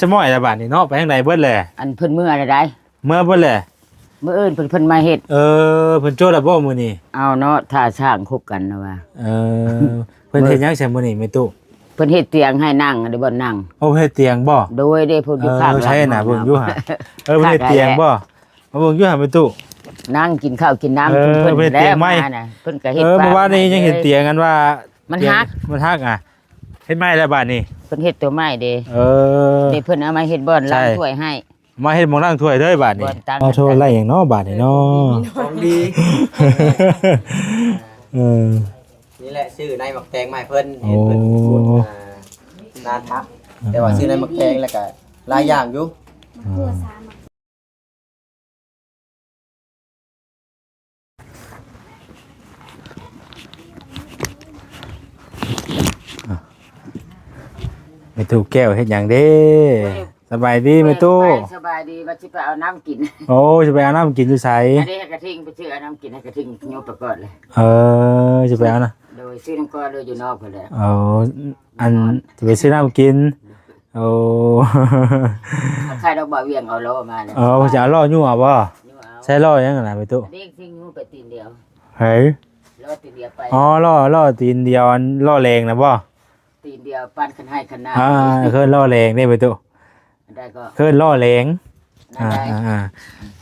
สมอยละบาดนี่เนาะไปทางใดเบิดแหละอันเพิ่นเมื่ออะไรได้เมื่อเบิดแหละเมื่ออื่นเพิ่นมาเฮ็ดเพิ่นโจทย์ละบ่มื้อนี้เอาเนาะถ้าช่างคบกันนะว่าเพิ่นเฮ็ดหยังใส่มื้อนี้แม่ตู้เพิ่นเฮ็ดเตียงให้นั่งได้บ่นั่งโอ้เฮ็ดเตียงบ่โดยได้เพิ่นอยู่ข้างใช่น่ะเบิ่งอยู่หาเพิ่นเฮ็ดเตียงบ่มาเบิ่งอยู่หาแม่ตู้นั่งกินข้าวกินน้ำเพิ่นแล้วมาน่ะเพิ่นก็เฮ็ดเมื่อวานนี้ยังเห็นเตียงกันว่ามันฮักอ่ะเฮ็ดไม้แล้วบาดนี้เพิ่นเฮ็ดตัวไม้เด้เด้เพิ่นเอามาเฮ็ดบ่อนล้างถ้วยให้มาเฮ็ดหม้องล้างถ้วยเด้อบาดนี้เอาโทรไล่หยังเนาะบาดนี้เนาะของดีนี่แหละชื่อนายหมักแตงไม้เพิ่นเห็นเพิ่นพูดนาทักแต่ว่าชื่อนายหมักแตงแล้วก็หลายอย่างอยู่แม่ตู้แก้วเฮ็ดหยังเด้สบายดีแม่ตู้สบายดีว่าสิไปเอาน้ำกินโอ้สิไปเอาน้ำกินอยู่ไสอันนี้ให้กระทิงไปซื้อเอาน้ำกินให้กระทิงยกไปก่อนเลยสิไปเอานะโดยซื้อน้ำก้อนเลยอยู่นอกพุ่นแหละอันสิไปซื้อน้ำกินใครดอกบ่เวียงเอาล้อมาเลยจะเอาล้อยั่วบ่ใช้ล้อยังน่ะแม่ตู้เด็กทิ้งงูไปตีนเดียวเฮ้ยล้อตีนเดียวไปล้อตีนเดียวอันล้อแรงนะบ่ตีนเดียวปั้นคันให้คันหน้าเคลื่อนล้อแรงได้แม่ตู้ได้ก็เคลื่อนล้อแรงขอ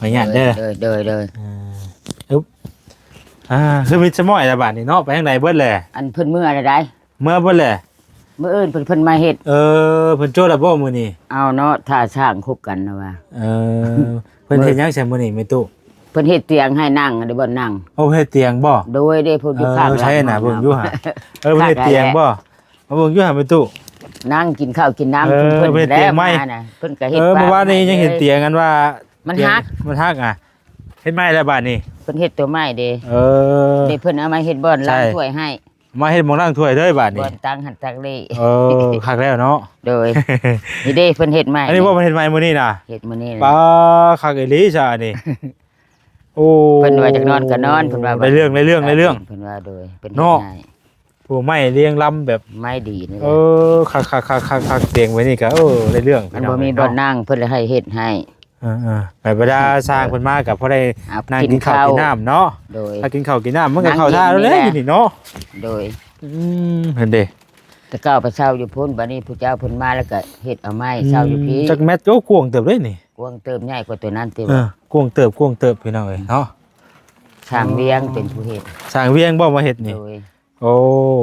อนุญาตเด้อคือมีสมอยละบาดนี่เนาะไปทางใดเบิดแหละอันเพิ่นเมื่ออะไรได้เมื่อเบิดแหละเมื่ออื่นเพิ่นมาเฮ็ดเพิ่นโจทย์ละบ่มื้อนี้เอาเนาะถ้าช่างคบกันนะว่าเพิ่นเฮ็ดหยังใส่มื้อนี้แม่ตู้เพิ่นเฮ็ดเตียงให้นั่งได้บ่นั่งโอ้เฮ็ดเตียงบ่โดยได้เพิ่นอยู่ข้างใช่น่ะเบิ่งอยู่หาเพิ่นเฮ็ดเตียงบ่มาเบิ่งอยู่หาแม่ตู้นั่งกินข้าวกินน้ำเพิ่นแล้วมาน่ะเพิ่นก็เฮ็ดเมื่อวานนี้ยังเห็นเตียงกันว่ามันฮักอ่ะเฮ็ดไม้แล้วบาดนี้เพิ่นเฮ็ดตัวไม้เด้เด้เพิ่นเอามาเฮ็ดบ่อนล้างถ้วยให้มาเฮ็ดหม้องล้างถ้วยเด้อบาดนี้บ่อนตังหันตักเลยคักแล้วเนาะโดยนี่เด้เพิ่นเฮ็ดไม้อันนี้บ่เฮ็ดไม้มื้อนี้น่ะเฮ็ดมื้อนี้ป้าคักอีหลีซะอันนี้โอ้เพิ่นว่าจักนอนก็นอนเพิ่นว่าในเรื่องเพิ่นว่าโดยเป็นเนาะผู้ไม้เรียงลำแบบไม้ดีนี่คักเตียงไว้นี่ก็ในเรื่องมันบ่มีบ่อนนั่งเพิ่นเลยให้เฮ็ดให้ไปบรรดาสร้างเพิ่นมากับพอได้นั่งกินข้าวกินน้ำเนาะโดยถ้ากินข้าวกินน้ำมันก็เข้าท่าแล้วแหละอยู่นี่เนาะโดยเห็นเด้แต่ก้าวไปเช่าอยู่พุ่นบัดนี้ผู้เจ้าเพิ่นมาแล้วก็เฮ็ดเอาไม้เช่าอยู่พี่จักแมตรกวงเติบเลยนี่กวงเติบใหญ่กว่าตัวนั้นติกวงเติบพี่น้องเอ้ยเนาะช่างเวียงเป็นผู้เฮ็ดช่างเวียงบ่มาเฮ็ดนี่โอ้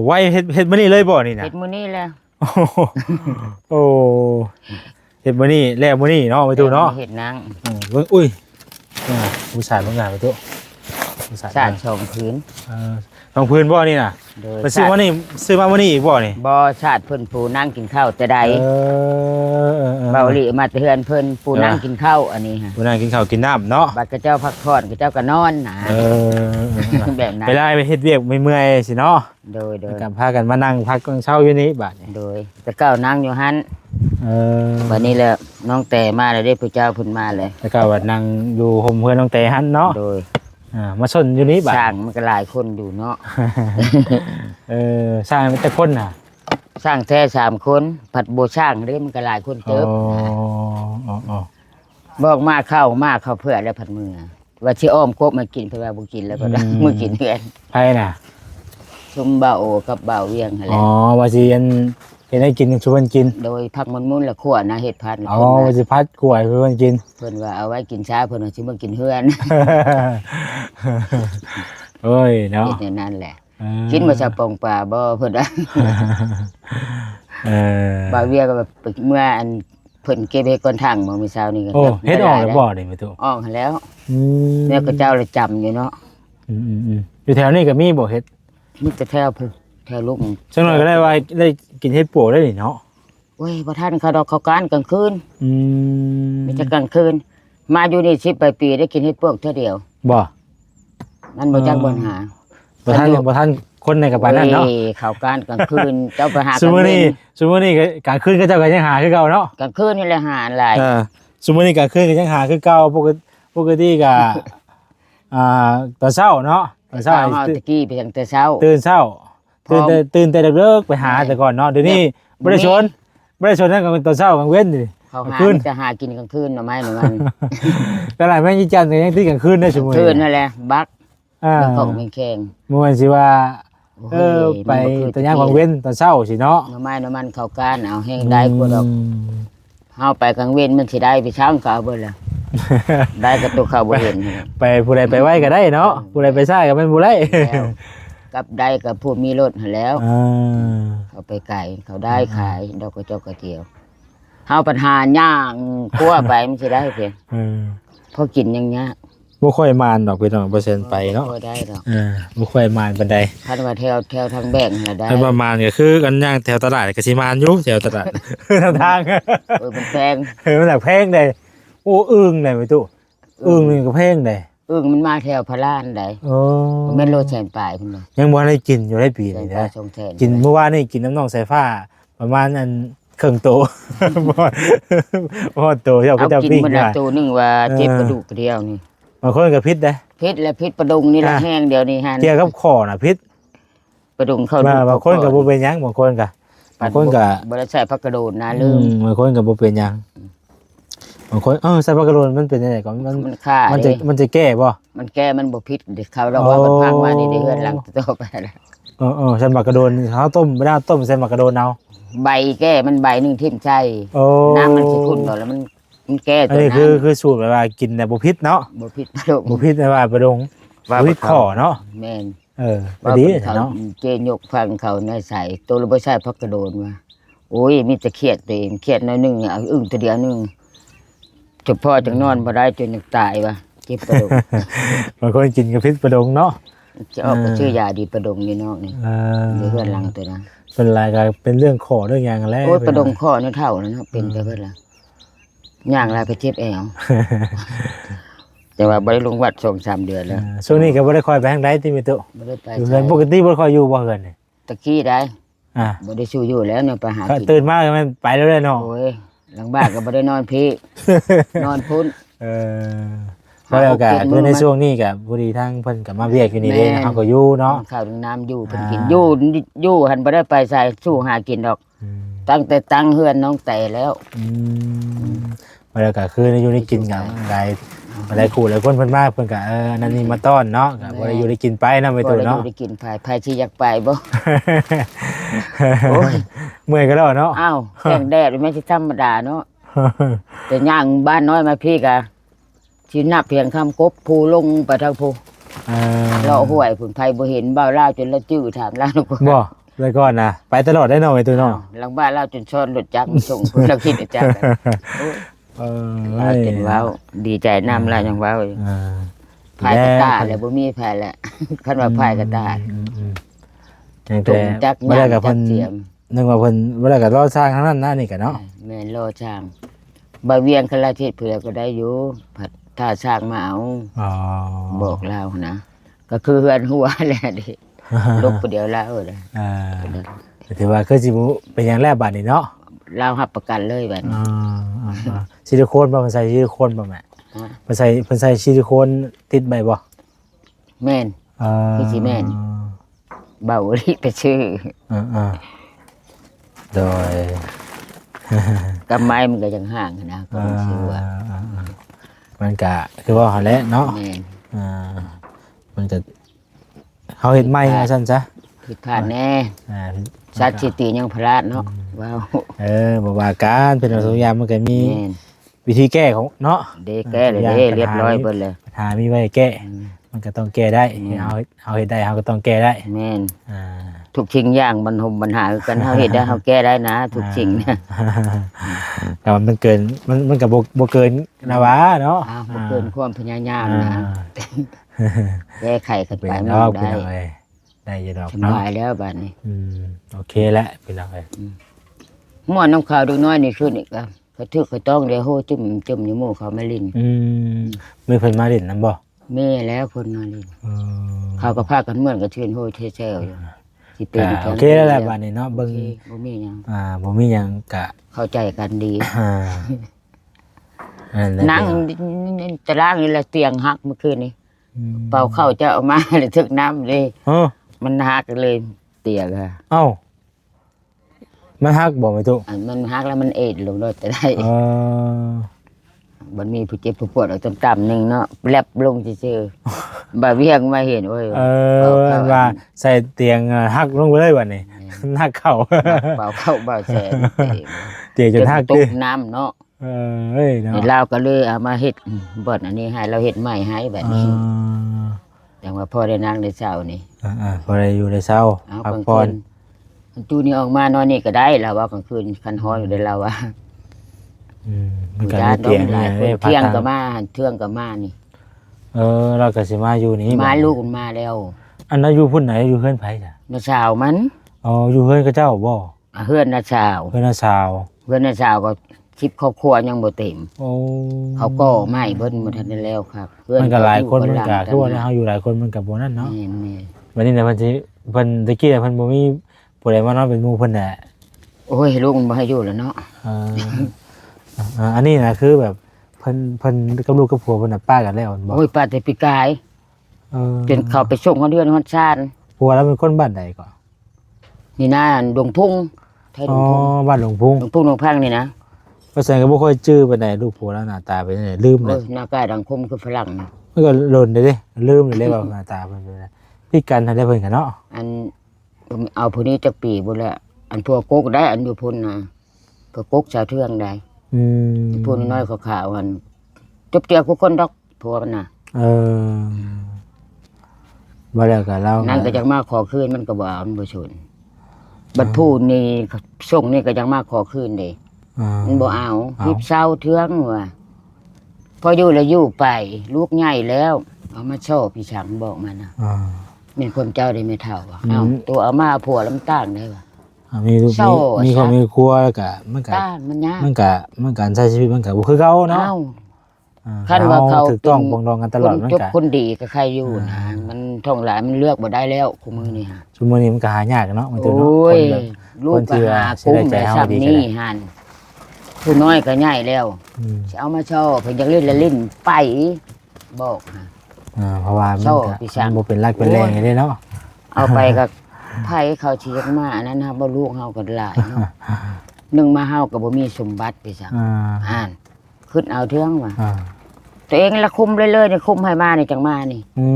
ไว้เฮ็ดมื้อนี้เลยบ่นี่น่ะเฮ็ดมื้อนี้แล้วโอ้เฮ็ดมื้อนี้แล้วมื้อนี้เนาะไปตู้เนาะเฮ็ดนางเบิ่งอุ้ยผู้ชายบ่งานไปตู้ผู้ชายชมพื้นของพื้นบ่นี่น่ะไปซื้อมานี่ซื้อมามื้อนี้อีกบ่นี่บ่ชาติเพิ่นผู้นั่งกินข้าวแต่ใดเบาหลีมาแต่เฮือนเพิ่นผู้นั่งกินข้าวอันนี้ฮะผู้นั่งกินข้าวกินน้ำเนาะบัดกระเจ้าพักผ่อนกระเจ้าก็นอนน่ะแบบนั้นไปไล่ไปเฮ็ดเวียกเมื่อยๆสิเนาะโดยกันพากันมานั่งพักกลางเช้าอยู่นี้บัดนี้โดยแต่ก้าวนั่งอยู่หั่นบัดนี้แหละน้องแต่มาแล้วได้ผู้เจ้าเพิ่นมาเลยแล้วก็ว่านั่งอยู่ห่มเพื่อนน้องแต่หั่นเนาะโดยมาสนอยู่นี้บัดสร้างมันก็หลายคนอยู่เนาะสร้างมันแต่คนน่ะสร้างแท้3คนผัดโบสร้างเด้มันก็หลายคนเติบบอกมาเข้าเพื่อแล้วผัดมือว่าสิอ้อมครบมากินเพิ่นว่าบ่กินแล้วก็มื้อกินเฮือนไผน่ะชุมบ่าวกับบ่าวเวียงหั่นแหละว่าสิอันเฮ็ดให้กินชวนกินโดยผักมุนๆแล้วคั่วนะเฮ็ดผัดว่าสิพัดกล้วยเพิ่นกินเพิ่นว่าเอาไว้กินช้าเพิ่นว่าสิมากินเฮือนเอ้ยเนาะเฮ็ดนั่นแหละกินบ่ซะปองปลาบ่เพิ่นบ่าวเวียงก็แบบเมื่ออันเพิ่นเก็บเฮ็ดก่อนทางมื้อเช้านี่ก็เฮ็ดออกแล้วบ่นี่แม่ตู้ออกแล้วแล้วก็เจ้าเลยจำอยู่เนาะอยู่แถวนี้ก็มีบ่เฮ็ดมีแต่แถวลุงจังหน่อยก็ได้ว่าได้กินเฮ็ดปวกได้นี่เนาะโอ้ยบ่ทันเขาดอกเขาการกลางคืนมีแต่กลางคืนมาอยู่นี่10 ปีได้กินเฮ็ดปวกเท่าเดียวบ่มันบ่จักบ่หาบ่ทันคนในกับปานนั้นเนาะเขาการกลางคืนเจ้าไปหาซุมื้อนี้กลางคืนก็เจ้าก็ยังหาคือเก่าเนาะกลางคืนนี่แหละหาหลายซุมื้อนี้กลางคืนก็ยังหาคือเก่าปกติก็ตอนเช้าเนาะตอนเช้าตะกี้ไปตั้งแต่เช้าตื่นเช้าตื่นแต่เลิกไปหาแต่ก่อนเนาะเดี๋ยวนี้บ่ได้ชนนั่นก็ตอนเช้ากลางเว้นนี่ เขาหา คืน จะหากินกลางคืนหน่อไม้หน่อมัน ตลาดแม่นอีจันทร์ก็ยังที่กลางคืนได้ซุมื้อ คืนนั่นแหละบัก อ่า เป็นของแข็ง บ่แม่นสิว่า โอ้ย ไป มันบ่คือ ตอนยามกลางเว้นตอนเช้าสิเนาะ หน่อไม้หน่อมันเข้ากันเอาแห้งได้กว่าดอกเฮาไปกลางเว้นมันสิได้ไปเช้าก็เอาเบิดแล้วได้กับตัวเขาบ่เห็น ไปผู้ใดไปไว้ก็ได้เนาะผู้ใดไปซ่าก็แม่นผู้ใด แล้วกับได้กับผู้มีรถหั่นแล้ว อ่า เขาไปไก่เขาได้ขายดอกกระจอกกระเจียวเฮาปัญหาย่างกลัวไปมันสิได้เพียง เออ พอกินอยังเงี้ย บ่ค่อยมานดอกพี่น้องเปอร์เซ็นต์ไปเนาะ บ่ได้ดอก บ่ค่อยมานปานใด คันว่าแถวทางแบงน่ะได้ ถ้าประมาณก็คือกันย่างแถวตลาดก็สิมานอยู่แถวตลาด ทาง มันแพง มันหนักแพงได้โอ้อึ้งได้ไหมตู้อึ้งนี่ก็แพงได้ มันมาแถวพระลานได้ โอ้ มันแม่นโลแสนปลายพุ่นเลย ยังบ่ได้กินอยู่ได้ปี แส นี่ นปลา นะ ยชงแสน กินเมื่อวานนี่กินน้ำน่องสายฟ้า ประมาณอันครึ่งโต บ่โตเจ้าก็ เอา จะ กิน ปิ้ง มัน ได้ ละตัวหนึงว่าเจ็บกระดูกกระเดียวนี่ บางคนก็พิษได้ พิษและพิษประดุงนี่ละ อ่ะ แห้งเดียวนี่หั่น เกี่ยวกับคอน่ะพิษ ประดุงเข้า บางคนก็บ่เป็นหยังบางคนก็บางคนก็ บ่ได้ใส่ผักกระโดดนะลืม บางคนก็บ่เป็นหยังบางคนใส่ปลากระโดนมันเป็นจังไดก่อนมัน มันฆ่า มัน เด้ จะแก้บ่ มันแก้มันบ่พิษเด็กเขาเราว่ามันพังมานี่ได้เฮือนหลังต่อไปแล้ว ใส่ปลากระโดนเขาต้มไม่ได้ต้มใส่ปลากระโดนเอา ใบแก้มันใบหนึ่งทิ่มใจ โอ้ น้ำมันสิขุ่นต่อแล้วมันแก้ อั ตั น ว นี้ น้ คือสูตรแบบว่ากินแต่บ่พิษเนาะ ำบ่พิษประดุง บ่พิษแต่ว่าประดงบ่พิษคอเนาะ แม่น ก็ดี เขา เนาะ เจยกฟังเขาในใส่ตัวเราบ่ใช่พักกระโดนว่าโอ้ยมีแต่เครียดตัวเองเครียดน้อยหนึงเนี่ยเอาอึ้งตัวเดียวหนึงเฉพาะจังนอนบ่ได้จนอยากตายว่ะเจ็บประดุง บางคนกินกับพิษประดงเนาะ จะออกไปชื่อยาดีประดุงนี่เนาะนี่ เออ เดี๋ยวเฮือนหลังตัวนั้น เป็นไรก็เป็นเรื่องคอเรื่องหยังกันแล้ว โอ้ยประดุงข้อนี่เท่านั้นเนาะเป็นไปเบิดละย่างลายไปเจ็บแอวแต่ว่าบ่ได้ลงวัด2-3 เดือนแล้ว ช่วงนี้ก็บ่ได้คอยไปทางใดที่มีตุ บ่ได้ไป อยู่เฮือนปกติบ่ค่อยอยู่บ่เฮือนนี่ ตะกี้ได้ อ่า บ่ได้สู้อยู่แล้วเนี่ยไปหากิน ตื่นมาก็มันไปแล้วเลยเนาะ โอ้ยหลังบ้านก็บ่ได้นอนพี่ นอนพุ่น เออก็แล้วก็คือในช่วงนี้ก็พอดีทางเพิ่นก็มาเวียกอยู่นี่เด้ แม่น เฮาก็อยู่เนาะ ข้าวถึงน้ำอยู่เพิ่น อ่า กินอยู่หันบ่ได้ไปใส่สู้หากินดอก อืม ตั้งแต่ตั้งเฮือนน้องแต่แล้ว แล้วก็คือในอยู่ในกินกับหลายคู่หลายคนเพิ่นมาเพิ่นก็นั่นนี่มาต้อนเนาะก็บ่ได้อยู่ได้กินไปนำไป บ่ ตัว ได้อ เนาะ ยู่ได้กินภายสิอยากไปบ่ โอ้ย เมื่อยก็แล้วเนาะ อ้าวแสงแดดไม่ใช่ธรรมดาเนาะแต่ย่างบ้านน้อยมาพี่ก็สินับเพียงคำกบผู้ลงไปทางผู้ เอ เลาะห้วยผุนไผบ่เห็นบ่าวลาวจนละจื้อถามลาวลูก บ่เลยก่อนนะไปตลอดได้เนาะไปตัวเนาะ หลังบ้านลาวจนช้อนรถจักรมาส่งเพิ่นเราคิดจักรกันโอ้ย เอ ลาวจนว้าวดีใจน้ำลาวยังว้าวอยู่ อ่า พายกระตาแล้วบ่มีพายแล้ว คันว่าพายกระตา จัง ตร แต่ งจัก บ่ ยา ได้ ง กับ จั เพิ่ ก น เสียม นึกว่าเพิ่นบ่ได้กับรอสร้างทั้งนั้นนะนี่ก็เนาะ แม่นโลช่างบ่เวียงคลาทิศเผื่อก็ได้อยู่ผัดถ้าช่างมาเอา อ๋อ บอกลาวนะ ก็คือเฮือนหัวแหละดิลบผู้เดียวลาวเลย อ่าถือว่าคือสิบ่เป็นอย่างแรกบัดนี้เนาะ ลาวรับประกันเลยบัดนี้ ซิลิโคนบ่เพิ่นใส่ซิลิโคนบ่แม่ ฮะ เพิ่นใส่ซิลิโคนติดใบบ่ แม่น คือสิแม่น เบาลิไปชื่อ อ่าโดย กำไม้มันก็ยังห่างนะก็ไม่ชื่อว่า มันก็คือว่าหั่นแหละเนาะ แม่น มันจะเฮาเฮ็ดใหม่ว่าซั่นซะ ผิดพลาดแน่ อ่า สัตว์สิติยังพลาดเนาะว้าว บ่ว่าการเป็นเอาทุกอย่างมันก็มี แม่น วิธีแก้ของเนาะ เด็กแก้เลยเด้เรียบร้อยเบิดเลย ปัญหามีไว้แก้ มันก็ต้องแก้ได้เฮาเฮ็ดได้เฮาก็ต้องแก้ได้ แม่น อ่า ทุกสิ่งอย่างมันหมปัญหากันเฮาเฮ็ดได้เฮาแก้ได้นะ ทุกสิ่งเนี่ย แต่ว่ามันเกินมันก็บ่เกินนะวะเนาะ อ้าวบ่เกินความพยายามนะแก้ไขกัน เป็น ไป ด มั อก น พี่ ได้ น้องเอ้ยได้อยู่ดอก ส เนาะ บายแล้วบัดนี้ โอเคแล้วพี่น้องเอ้ย ม่วนน้ำขาวเด็กน้อยนี่ขึ้นอีกก็กระทึกกระต้องเดี๋ยวโหจุ่มอยู่หมู่เขามาลิ้น มือเพิ่นมาเล่นนํบ่ แม่แล้วคนมาลิ้นเขาก็พากันเหมือนกับชื่นโหเท่ๆอยู่สิเป็น โอเคแล้วแหละบัดนี้เนาะ โอ เบิ่ง เคบ่มีหยัง บ่มีหยังกะ เข้าใจกันดี นั่ง นั่งตารางนี่แหละเตียงหักเมื่อคืนนี้เป่าเข้าจะเอามา เลยทึกน้ำเลย มันหักเลยเตียงค่ะ เอ้า มันฮักบ่แม่ตุ อันมันฮักแล้วมันเอ็ดลงโดดจะได้ เออ มันมีผู้เจ็บผู้ปวดเอาต่ำๆหนึงเนาะแลบลงซื่อๆบ่าเวียงมาเห็นโอ้ย ว่าใส่เตียงฮักลงไปเลยบัดนี้ฮักเข้า เบาเข้าเบาแสน เตียงจนฮัก ต ดิ กน้ำเนาะ เอ้ยเนาะ นี่เราก็เลยเอามาเฮ็ดบ่อนอันนี้ให้เราเฮ็ดใหม่ให้แบบนี้แต่ว่าพ่อได้นั่งได้เช้านี่ พอได้อยู่ได้เช้า เอา พัก กลาง ผ่อ คื น นตู้นี้ออกมานอนนี่ก็ได้แล้วว่ากลางคืนคันฮ้อนอยู่ได้เราว่า มันก็ ญา มี ติ เตียง หลายคน ให้พัก เที่ยง กลาง ก็มาเที่ยงก็มานี่ เราก็สิมาอยู่นี่ มาลูกมันมาแล้ว อันนั้นอยู่พุ่นไหนอยู่เฮือนไผจ้ะ น้าสาวมัน อ๋ออยู่เฮือนกับเจ้าบ่ เฮือนน้าสาว เฮือนน้าสาว เฮือนน้าสาวก็คลิปครอบครัวยังบ่เต็ม โอ้ เขาก็ไม่เบิ่นบ่ทันได้แล้วครับเฮือน มันก็หลายคน อยู่ มันก็ หลัง คือว่าเฮาอยู่หลายคนมันก็บ่นั่นเนาะ แม่น วันนี้น่ะเพิ่นสิเพิ่นตะกี้เพิ่นบ่มีผู้ใดมานอนเป็นหมู่เพิ่นน่ะ ๆโอ้ยลูกมันบ่ให้อยู่แล้วเนาะ อันนี้น่ะคือแบบเพิ่นกับลูกกับผัวเพิ่นน่ะป้ากันแล้วบ่ โอ้ยป้าแต่ปีกาย เออ จนเขาไปส่งเขาเดือนฮอดชาติ ผัวแล้วเป็นคนบ้านใดก่อน นี่นะดงพุ่งไทยด อ๋อง พุ่ง บ้านหลวงพุง ดงพุ่งดงพังนี่นะ เพราะฉะนั้นก็บ่ค่อยจื้อปานใดลูกผัวแล้วหน้าตาเป็นจังไดลืมเล โอ้ ย ยหน้ากายดังคมคือฝรั่งนะ มันก็หล่นเลยลืมเลยว่าหน้าตาเพิ่นเป็นจังไดพี่กันทันได้เพิ่นกันเนาะ อันเอาผู้นี้จักปีบุละอันพวกกกได้อันอยู่พุ่นนะพวกกกชาวเทืองได้ อืม พุ่นน้อยขาวๆอันจบเจียวกูคนดอกพวกมันน่ะ เออบ่แล้วก็เรา นั่นก็จังมาขอคืนมันก็บ่เอามันบ่ชนบัดผู้นี่ส่งนี่ก็จังมาขอคืนเด้ มันบ่เอาฮิบเศร้าเทืองว่ะพออยู่แล้วอยู่ไป ลูกใหญ่แล้ว เอามาโชว์พี่ช่างบอกมันนะ อ่า เป็นคนเจ้าได้ไม่เท่าว่ะ อืม เอาตัวเอามาผัวลำต่างได้ว่ะ มีลูก เศร้า มีครอบมีครัวแล้วก็มันก็ ต้านมันยาก มันการใช้ชีวิตมันก็บ่คือเก่าเนาะ เอ้า อ่ คันว่าเขา ถูกต้องปรองดองกันตลอดมัน จบ ก็ คนดีกับใครอยู่นะมันท่องหลายมันเลือกบ่ได้แล้วคู่มือนี่ฮะ ชั่วโมงนี้มันก็หายากเนาะมัน โอ ตัวเนาะ ้ย คนแบบ ลูก คนที่ ก็ ว่า หากุ้ง สิได้ใจ ได้ เฮา ซ้ํ ดีก็ นี่ ได้ หั่นผู้น้อยก็ใหญ่แล้ว อืม สิเอามาโชว์เพิ่นอยากเล่นแล้วเล่นไปบอกฮะ เพราะว่ามัน โซ่ ก็ พี่ช้าง มันบ่เป็นรักเป็นแรงอย่างนี้เนาะ เอาไปก็ไผเขาเชียกมาอันนั้นนะบ่ลูกเฮาก็หลายเนาะหนึ่งมาเฮาก็บ่มีสมบัติไปซะ อ่า อ่านขึ้นเอาเทืองว่ะ อ่า ตัวเองละคุมเลยๆนี่คุมให้มานี่จังมานี่ อื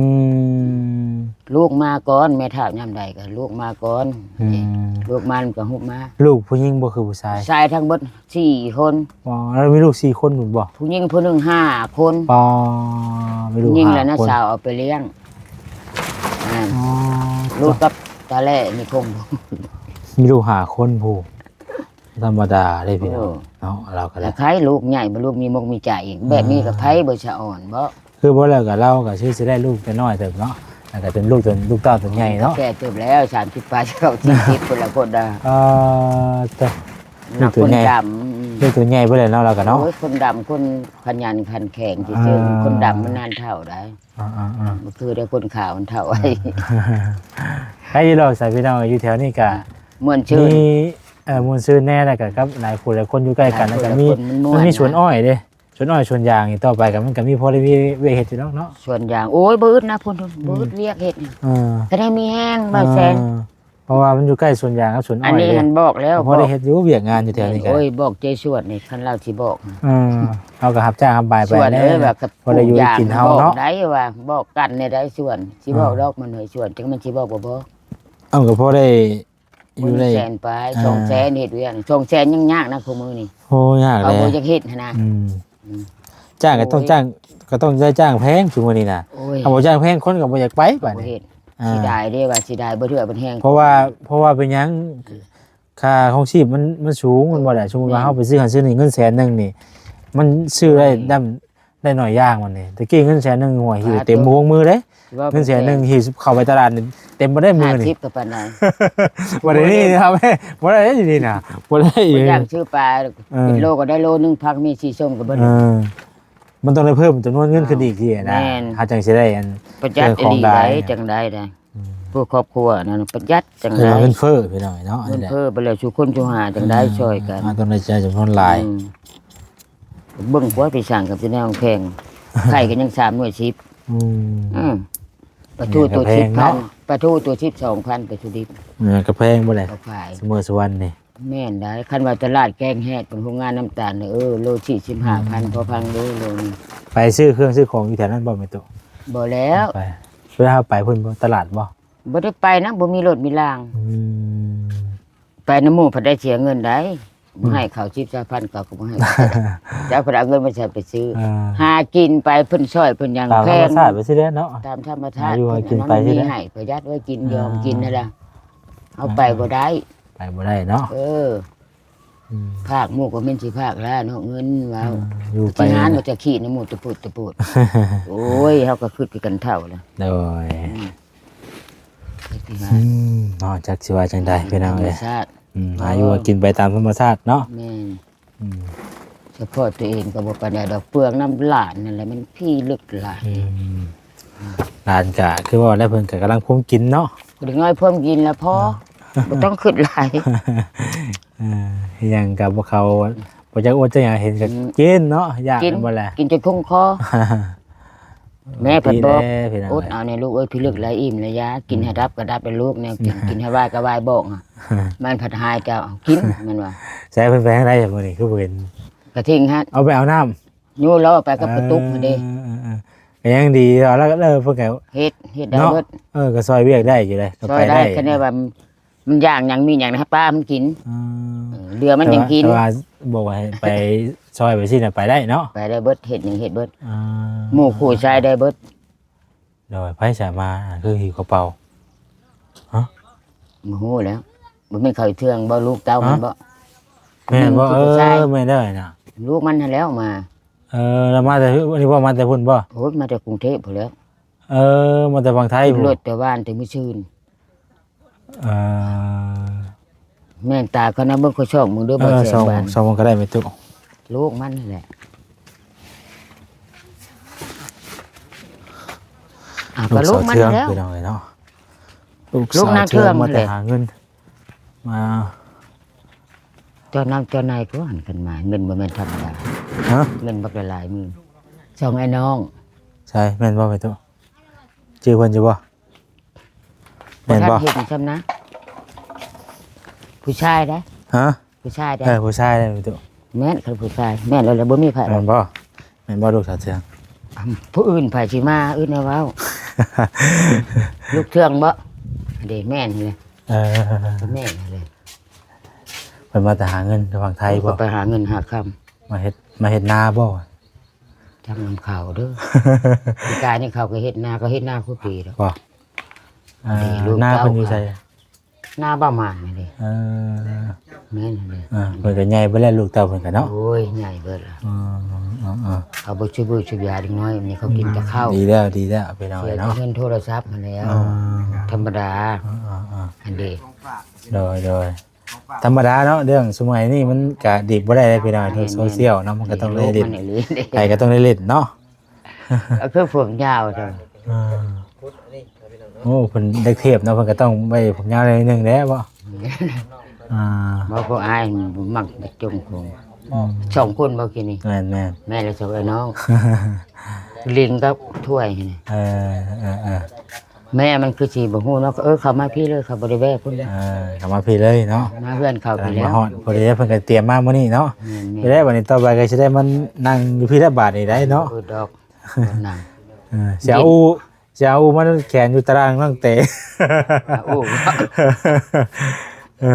ม ลูกมาก่อนแม่เฒ่ายามใดก็ลูกมาก่อน อืม ลูกมามันก็ฮุบมา ลูกผู้หญิงบ่คือผู้ชาย ชายทั้งเบิด4คน อ๋อแล้วมีลูก4คนหมุนบ่ ผู้หญิงผู้หนึง5คน ปอมีลูก ผู้หญิงแล้ว 5 นะ คน สาวเอาไปเลี้ยงอ่า อ๋อ ลูกกับตาแล่นี่คง มีลูก5คนผู้ธรรมดาเลยพี่น้องเนาะเราก็ แต่ ได้ ใครลูกใหญ่บ่ลูกมีมกมีใจอีกแบบนี้ก็ไผบ่ชะอ่อนบ่ คือบ่แล้วก็เราก็ชื่อสิได้ลูกแต่น้อยเติบเนาะแล้วก็เป็นลูกจนลูกเต้าจนใหญ่เนาะ แก่เติบแล้ว30ปลายเข้า40คนละคนดา แต่ นักคนด ลูกตัวใหญ่บ่แล้วเนาะเราก็ ำ เนาะ โอ้ยคนดำคนขยันขันแข็งซื่อๆคนดำมันนานเท่าได้ อ่า บ่คือได้คนขาวมันเท่าไอ้ ๆให้เราใส่พี่น้องอยู่แถวนี้ก็ ม่วนชื่น มีมูลซื้อแน่แล้วก็ครับหลายคนหลายคนอยู่ใกล้กันแล้วก็มี หลายคนมันม่วน มันมี นะ สวนอ้อยเด้สวนอ้อยสวนยางนี่ต่อไปก็มันก็มีพอได้มีเวเฮ็ดอยู่เนาะ ส่วนอย่างโอ้ยบ่อึดนะพุ่นบ่อึดเรียกเฮ็ดนี่ เออ ก็ได้มีแห้งบ่แซน เพราะว่ามันอยู่ใกล้สวนยางกับสวนอ้ อั อน ย นี้ เด้ หันบอกแล้ว พอได้เฮ็ดอยู่เวียกงานอยู่แถวนี้ก็ โอ้ยบอกเจสวดนี่คันเราสิบอก เราก็รับจ้างรับบายไป ส่วน แน่ เอ้ยแบบกับ พอได้อยู่ได้กินเฮา บอก เนาะ ได้ว่าบอกกันในได้ส่วนสิบอกดอกมันเฮยส่วนจังมันสิบอกบ่บอก เอาก็พอได้อยู่ได้ แสนไป200,000เฮ็ดเวียง200,000ยังยากนะคู่มือนี่ โอ้ยาก เอา เลย บ่จักเฮ็ดหันนะ จ้างก็ต้องจ้างก็ต้องได้จ้างแพงช่วงนี้น่ะ โอ้ย เอาบ่จ้างแพงคนก็บ่อยากไปบัด บ่ นี้ เฮ็ด อ่า สิได้เด้ว่าสิได้บ่เถื่อบ่แห้ง เพราะว่าเป็นหยังค่าของชีพมันสูงมันบ่ได้สมมุติว่าเฮาไปซื้อหันซื้อนี่เงินแสนนึงนี่ มันซื้อได้หน่อยอย่างมันนี่ตะกี้เงินแสนนึงหัวหิวเต็มวงมือเด้เงินแสนนึงหิวเข้าไปตลาดนี่เต็มบ่ได้มือนี่ 50กับปานใด บ่ได้นี่นะครับบ่ได้อยู่นี่น่ะบ่ได้อยู่ บ่ นี่ ย่างชื่อปลาเป็นโลก็ได้โลนึงพักมีสีส้มก็เบิด มันต้องได้เพิ่มจำนวนเงินขึ้นอีกทีนะ แม่น เฮาจังสิได้อัน ประหยัด เจอของ ดี ได้ ได้จังได้ได้ผู้ครอบครัวนั่นประหยัดจัง คือ ได้ เงินเฟ้อพี่น้อยเนาะ เงินเพิ่มไปแล้วสู่คนสู่หาจังได้ช่วยกัน ต้องได้ใจจำนวนหลาย อืมเบิ่งกว่าไปสั่งกับสิแนวแพงไข่ก็ยัง3หน่วย10 อืม ปลาทูตัว แพงเนาะ 10,000ปลาทูตัว12,000ปลาทูดิบ กระแพงบ่ได้ เอาขาย เสมอสวรรค์นี่ แม่นได้คันว่าตลาดแกงแฮดเป็นโรงงานน้ำตาลเนี่ยโลที่15,000พอพังโลนึง ไปซื้อเครื่องซื้อของอยู่แถวนั้นบ่แม่ตุ บ่แล้ว ไปเวลาไปเพิ่นบ่ตลาดบ่ บ่ได้ไปนะบ่มีรถมีราง อืม ไปน้ำหมู่เพิ่นได้เสียเงินได้บ่ให้เขา10,000เขาก็บ่ให้เจ้าเพิ่นเอาเงินมาใช้ไปซื้อ อ่า หากินไปเพิ่นช่วยเพิ่นอย่าง ตาม แพ ธรรง มชาติไปสิเด้อเนาะ ตามธรรมชาติ หาอยู่หากินไป เพิ่ ใช่ไหม มีให้ประหยัดไว้กินยอมกินนั่นล่ะเอาไปบ่ได้ ไปบ่ได้เนาะ อืมภาคหมู่ก็แม่นสิภาคแล้วเนาะเงินว้าว อยู่ไป ที่งานก็จะขี้ในหมู่ตะปุด โอ้ยเฮาก็คิดคือกันเท่าแล้ว โดย ที่งา อื น มเนาะจักสิว่าจังได๋พี่น้อง ธรร เอ้ ม ย ชาติ หาอยู่หากินไปตามธรรมชาติเนาะ แม่น อืม เฉพาะตัวเองก็บ่ปานใดดอกเปลืองน้ำหลานนั่นแหละมันพี่ลึกหลาย หลานก็คือว่าแล้วเพิ่นก็กำลังคุมกินเนาะ เด็กน้อยเพิ่มกินแล้วพอบ่ต้องคิดหลาย ยังกับพวกเขาบ่จักอดจักหยังเห็นก็กินเนาะอยาก กิน บ่แหละ กินจนคงคอ แม่เพิ่นบอก พี่น้อง อดเอาในลูกเอ้ยพี่ลึกหลายอิ่มระยะกินให้รับก็รับเป็นลูกแนวกินกินให้วายก็วายบอกอ่ะมันผัดหายเจ้าเอากินมันว่า ใช้เพิ่นไปทางใดมื้อนี้คือบ่เห็น กระทิงฮะ เอาไปเอาน้ำ ยูแล้วเอาไปกับกระตุกมาเด้ ก็ยังดีเอาแล้วก็เพิ่นก็ เฮ็ดได้ เนาะ เบิด ก็ซอยเวียกได้อยู่เลยก็ ซอ ไป ยได้ ได้ แค่นี้ว่ามันย่างหยังมีหยังนะป้ามันกิน อืม เรือมันยังกิน แต่ว่าบอกว่าให้ไปซอยไปสิน่ะไปได้เนาะ ไปได้เบิดเฮ็ดหยังเฮ็ดเบิด อ่า หมู่คู่ชายได้เบิด โดยไผสามาคือหิวกระเป๋า บ่ฮู้แล้วบ่แม่นเขาเทืองบ่ลูกเต้ามันบ่ แม่นบ่ ผู้ชาย แม่นได้น่ะ ลูกมันนั่นแล้วมา แล้วมาแต่วันนี้ว่ามาแต่พุ่นบ่ โอ้ยมาจากกรุงเทพพุ่นแล้ว มาแต่ฝั่งไทยพุ่น รถแต่ว่านแต่มื้อชื่น เอ่อ แม่นตาเขานะเบิ่งเขาชอบมึงด้วยบ่แส สอง งบ้าน สองก็ได้ไม่ตุก ลูกมันนั่นแหละก็ลูกมัน เทือง แล้ว ไปหน่อยเนาะลูก ลูกนางเทือง มาแต่ แหละ หาเงินมา เจ้านำเจ้านายก็หันกันมา เงินบ่แม่นธรรมดา ฮะ เงินบักหลายหมื่นสองไอ้น้อง ใช่แม่นบ่ไม่ตุกชื่อเพิ่นอยู่บ่แม่นบ่ ทันเห็นซ้ำนะ ผู้ชายได้ ฮะ ผู้ชายได้ ผู้ชายได้ไม่ตุก แม่นคือผู้ชาย แม่นแล้วบ่มีไผหร แม่ อก นบ่แม่นบ่ลูกสาวเทือง ผู้อื่นไผสิมาอื่นเอาเว้า ลูกเทืองบ่เด้แม่นเลย เออ แม่นเลย เพิ่นมาแต่หาเงินฝั่งไทยบ่ ก็ไปหาเงินหาคำ มาเฮ็ดนาบ่ ทำนำข่าวเด้อ ปีกายนี่เขาก็เฮ็ดนาก็เฮ็ดนาคู่ปีแล้ว บ่ ดีลูก หน้า เต้า เพิ่นอยู่ไส นาบ้ามานนี่เด้ เออ แม่นเลย เพิ่นก็ใหญ่เบ่แล้วลูกเต้าเพิ่นก็เนาะ โอ้ยใหญ่เบิดล่ะ เอาบ่ช่วยบือช่วยยาเด็กน้อยอันนี้เขากินแต่ข้าว ดีแล้วไปหน่อ เสี ย ย เนาะ เงินโทรศัพท์มาแล้ว อ่า ธรรมดา อ่า อันเด้ โดยธรรมดาเนาะเรื่องสมัยนี้มันก็ดีบ่ได้เลยพี่น้อยโลกโซเชียลเนาะมันก็ต้องได้เล่น มันนี่เด้ ใครก็ต้องได้เล่นเนาะ เอาคือผมยาวจัง อ่าโอ้เพิ่นเด็กเทพเนาะเพิ่นก็ต้องไว้ผมยาวหน่อยหนึงแหล้วบ่อ่า บ่พออายบ่มักไปจมคง อืม สองคนบ่กินนี่ แม่น แม่และสองไอ้น้อง ลิงกับถ้วยนี่ เออ แม่มันคือสิบ่ฮู้เนาะเขามาพี่เลยเขาบ่ได้แวะพุ่นเลย กลับมาพี่เลยเนาะ มาเพื่อนเขา กำ ไป ลัง แล้ มาว ฮอดพอดีเพิ่นก็เตรียมมามื้อนี้เนาะ แม่ ไปได้วันนี้ต่อไปก็สิได้มันนั่งอยู่พี่ละบาทนี่ได้เนาะ เปิดดอกนาง เสียอูมันแขนอยู่ตารางนั่งเตะ โอ้ เอ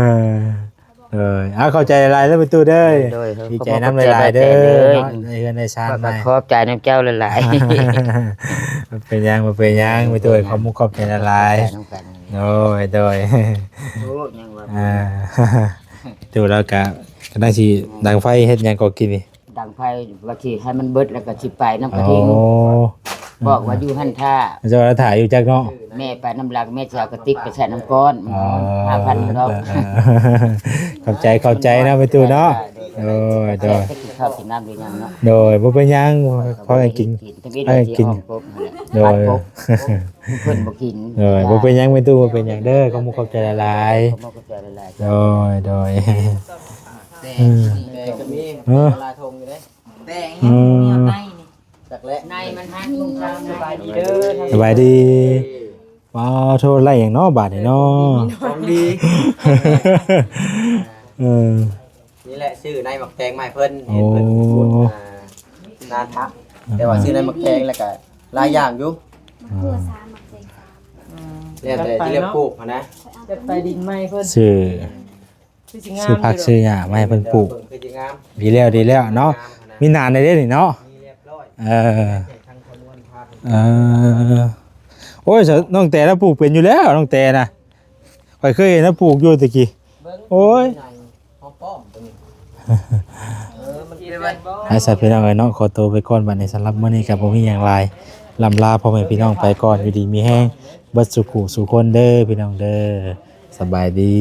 เอาเข้าใจหลายๆแล้วไปตู้เด้อ โดย ดีใจน้ำหลายๆเด้อเนาะในเฮือนในชาติ ก็ ใหม่ ขอบใจน้ำเจ้าหลายๆ มันเป็นยังไปตู้ขอบมุกขอบใจหลาย น้ำกัน ๆโดย โอ้ยังว่า ตู้แล้วก็ได้สิดังไฟเฮ็ดหยังก็กินนี่ ดังไฟว่าสิให้มันเบิดแล้วก็สิไปน้ำกระ โอ้ ทิงบอกว่าอยู่หั่นท่า เจ้าถ่ายอยู่จักเนาะ แม่ไปน้ำหลักแม่จะเอากระติกไปใส่น้ำก้อน5,000ดอก เข้าใจนะไปตู้เนาะโดย แต่ก็สิข้าวกินน้ำหรือยังเนาะ โดยบ่เป็นหยังพอให้กิน ให้กิน โดย เพิ่นบ่กิน โดยบ่เป็นหยังไปตู้บ่เป็นหยังเด้อขอมุกขอบใจหลาย เขาบอกก็ใจหลาย ๆโดย แต่ก็มี เออ ลาทงอยู่เด้ แต่งให้เมียไปนี่ จักและ ในมันหันลุงทางสบายดี เด้อ สบายดีโทรไล่หยังเนาะบาดนี่เนาะ ของดี เ นี่แหละชื่อในหมักแตงไม้เพิ่นเห็นเพิ่นพูดนาทักแต่ว่าชื่อในหมักแตงแล้วก็หลายอย่างอยู่ มันคือสารหมักใจ แล้วแต่ที่เรียกปลูกนะ จะไปดินไม้เพิ่น ชื่อ คือสิงาม ชื่อผักชื่อหญ้ามาให้เพิ่นปลูก คือสิงาม ดีแล้วเนาะมีนานได้เด้นี่เนาะ มีเรียบร้อย ทางคนวนพา โอ้ยน้องแต่แล้วปลูกเป็นอยู่แล้วน้องแต่น่ะข่อยเคยเห็นแล้วปลูกอยู่ตะกี้โอ้ย หอมป้อมตัวนี้มันเป็นวัน ให้สัตว์พี่น้องเอ้ยเนาะขอตัวไปก่อนบัดนี้สำหรับมื้อนี้ก็บ่มีหยังหลายลำลาพ่อแม่พี่น้องไปก่อนอยู่ดีมีแฮงเบิดสุขุสุคนเด้อพี่น้องเด้อสบายดี